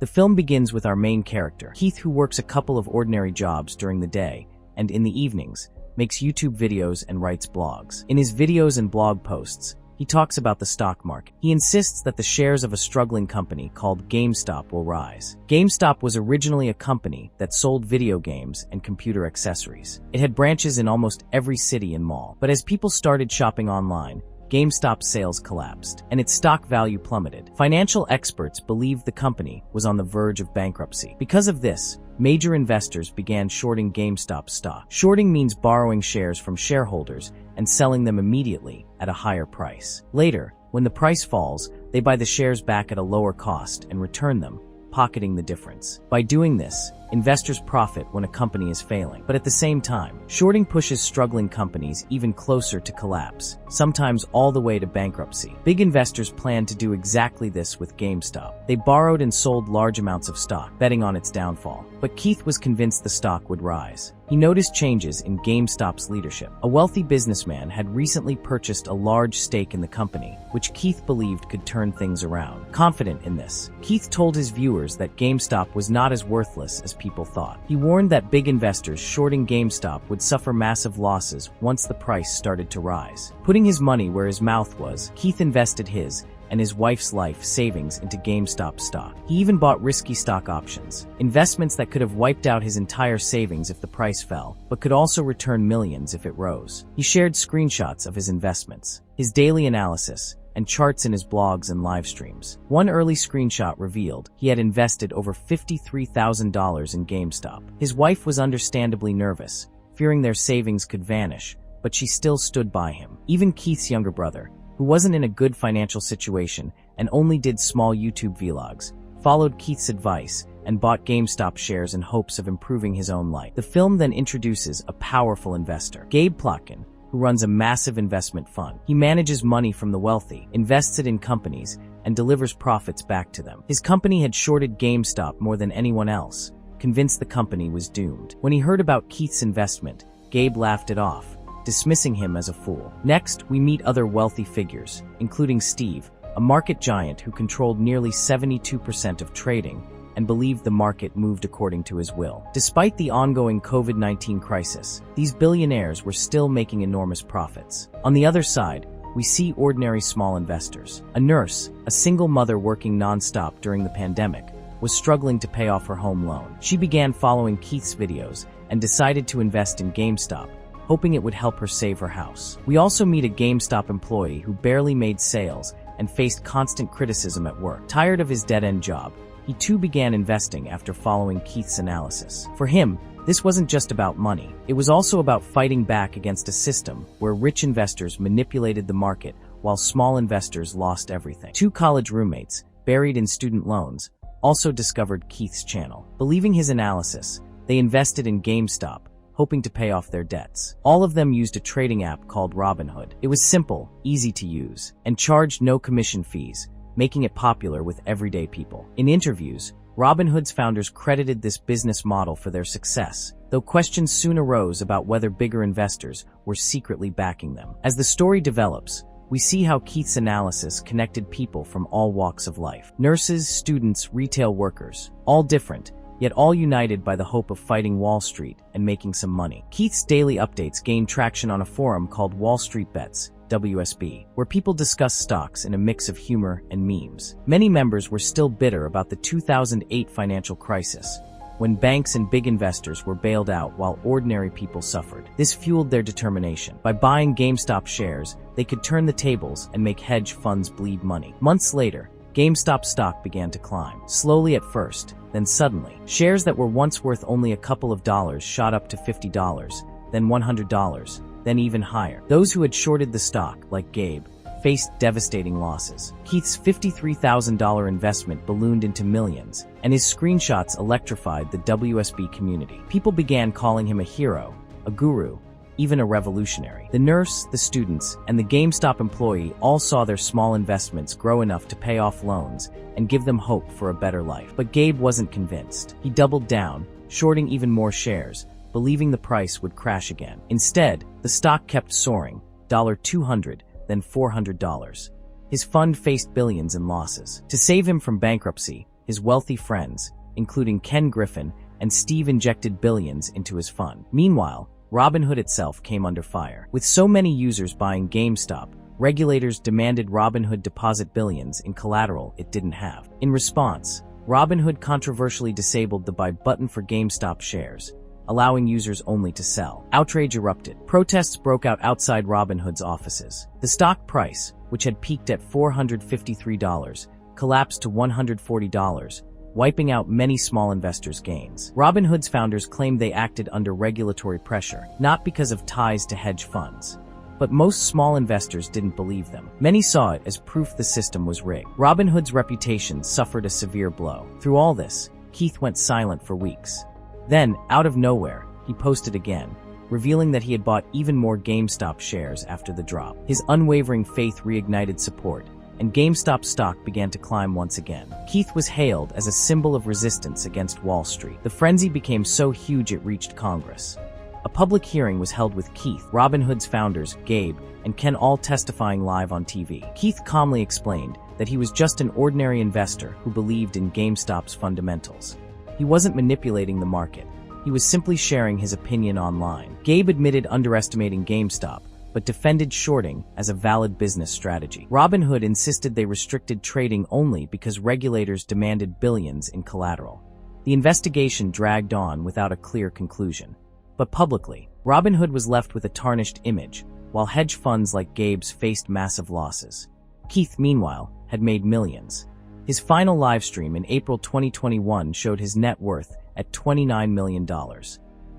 The film begins with our main character, Keith, who works a couple of ordinary jobs during the day, and in the evenings, makes YouTube videos and writes blogs. In his videos and blog posts, he talks about the stock market. He insists that the shares of a struggling company called GameStop will rise. GameStop was originally a company that sold video games and computer accessories. It had branches in almost every city and mall. But as people started shopping online, GameStop's sales collapsed, and its stock value plummeted. Financial experts believed the company was on the verge of bankruptcy. Because of this, major investors began shorting GameStop stock. Shorting means borrowing shares from shareholders and selling them immediately at a higher price. Later, when the price falls, they buy the shares back at a lower cost and return them, pocketing the difference. By doing this, investors profit when a company is failing. But at the same time, shorting pushes struggling companies even closer to collapse, sometimes all the way to bankruptcy. Big investors plan to do exactly this with GameStop. They borrowed and sold large amounts of stock, betting on its downfall. But Keith was convinced the stock would rise. He noticed changes in GameStop's leadership. A wealthy businessman had recently purchased a large stake in the company, which Keith believed could turn things around. Confident in this, Keith told his viewers that GameStop was not as worthless as people thought. He warned that big investors shorting GameStop would suffer massive losses once the price started to rise. Putting his money where his mouth was, Keith invested his and his wife's life savings into GameStop stock. He even bought risky stock options, investments that could have wiped out his entire savings if the price fell, but could also return millions if it rose. He shared screenshots of his investments, his daily analysis, and charts in his blogs and live streams. One early screenshot revealed he had invested over $53,000 in GameStop. His wife was understandably nervous, fearing their savings could vanish, but she still stood by him. Even Keith's younger brother, who wasn't in a good financial situation and only did small YouTube vlogs, followed Keith's advice and bought GameStop shares in hopes of improving his own life. The film then introduces a powerful investor, Gabe Plotkin, who runs a massive investment fund. He manages money from the wealthy, invests it in companies, and delivers profits back to them. His company had shorted GameStop more than anyone else, convinced the company was doomed. When he heard about Keith's investment, Gabe laughed it off, dismissing him as a fool. Next, we meet other wealthy figures, including Steve, a market giant who controlled nearly 72% of trading and believed the market moved according to his will. Despite the ongoing COVID-19 crisis, these billionaires were still making enormous profits. On the other side, we see ordinary small investors. A nurse, a single mother working non-stop during the pandemic, was struggling to pay off her home loan. She began following Keith's videos and decided to invest in GameStop, hoping it would help her save her house. We also meet a GameStop employee who barely made sales and faced constant criticism at work. Tired of his dead-end job, he too began investing after following Keith's analysis. For him, this wasn't just about money. It was also about fighting back against a system where rich investors manipulated the market while small investors lost everything. Two college roommates, buried in student loans, also discovered Keith's channel. Believing his analysis, they invested in GameStop, hoping to pay off their debts. All of them used a trading app called Robinhood. It was simple, easy to use, and charged no commission fees, making it popular with everyday people. In interviews, Robinhood's founders credited this business model for their success, though questions soon arose about whether bigger investors were secretly backing them. As the story develops, we see how Keith's analysis connected people from all walks of life. Nurses, students, retail workers, all different, yet all united by the hope of fighting Wall Street and making some money. Keith's daily updates gained traction on a forum called WallStreetBets, WSB, where people discuss stocks in a mix of humor and memes. Many members were still bitter about the 2008 financial crisis, when banks and big investors were bailed out while ordinary people suffered. This fueled their determination. By buying GameStop shares, they could turn the tables and make hedge funds bleed money. Months later, GameStop stock began to climb, slowly at first, then suddenly. Shares that were once worth only a couple of dollars shot up to $50, then $100, then even higher. Those who had shorted the stock, like Gabe, faced devastating losses. Keith's $53,000 investment ballooned into millions, and his screenshots electrified the WSB community. People began calling him a hero, a guru, even a revolutionary. The nurse, the students, and the GameStop employee all saw their small investments grow enough to pay off loans and give them hope for a better life. But Gabe wasn't convinced. He doubled down, shorting even more shares, believing the price would crash again. Instead, the stock kept soaring, $200, then $400. His fund faced billions in losses. To save him from bankruptcy, his wealthy friends, including Ken Griffin and Steve, injected billions into his fund. Meanwhile, Robinhood itself came under fire. With so many users buying GameStop, regulators demanded Robinhood deposit billions in collateral it didn't have. In response, Robinhood controversially disabled the buy button for GameStop shares, allowing users only to sell. Outrage erupted. Protests broke out outside Robinhood's offices. The stock price, which had peaked at $453, collapsed to $140, wiping out many small investors' gains. Robinhood's founders claimed they acted under regulatory pressure, not because of ties to hedge funds. But most small investors didn't believe them. Many saw it as proof the system was rigged. Robinhood's reputation suffered a severe blow. Through all this, Keith went silent for weeks. Then, out of nowhere, he posted again, revealing that he had bought even more GameStop shares after the drop. His unwavering faith reignited support, and GameStop stock began to climb once again. Keith was hailed as a symbol of resistance against Wall Street. The frenzy became so huge it reached Congress. A public hearing was held with Keith, Robinhood's founders, Gabe, and Ken all testifying live on TV. Keith calmly explained that he was just an ordinary investor who believed in GameStop's fundamentals. He wasn't manipulating the market. He was simply sharing his opinion online. Gabe admitted underestimating GameStop, but defended shorting as a valid business strategy. Robinhood insisted they restricted trading only because regulators demanded billions in collateral. The investigation dragged on without a clear conclusion. But publicly, Robinhood was left with a tarnished image, while hedge funds like Gabe's faced massive losses. Keith, meanwhile, had made millions. His final livestream in April 2021 showed his net worth at $29 million.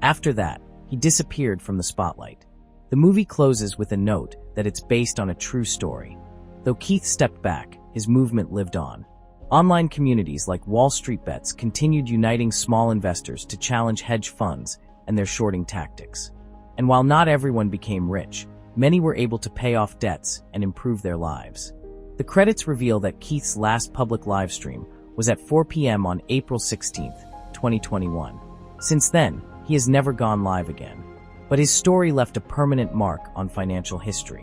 After that, he disappeared from the spotlight. The movie closes with a note that it's based on a true story. Though Keith stepped back, his movement lived on. Online communities like WallStreetBets continued uniting small investors to challenge hedge funds and their shorting tactics. And while not everyone became rich, many were able to pay off debts and improve their lives. The credits reveal that Keith's last public livestream was at 4 p.m. on April 16, 2021. Since then, he has never gone live again. But his story left a permanent mark on financial history.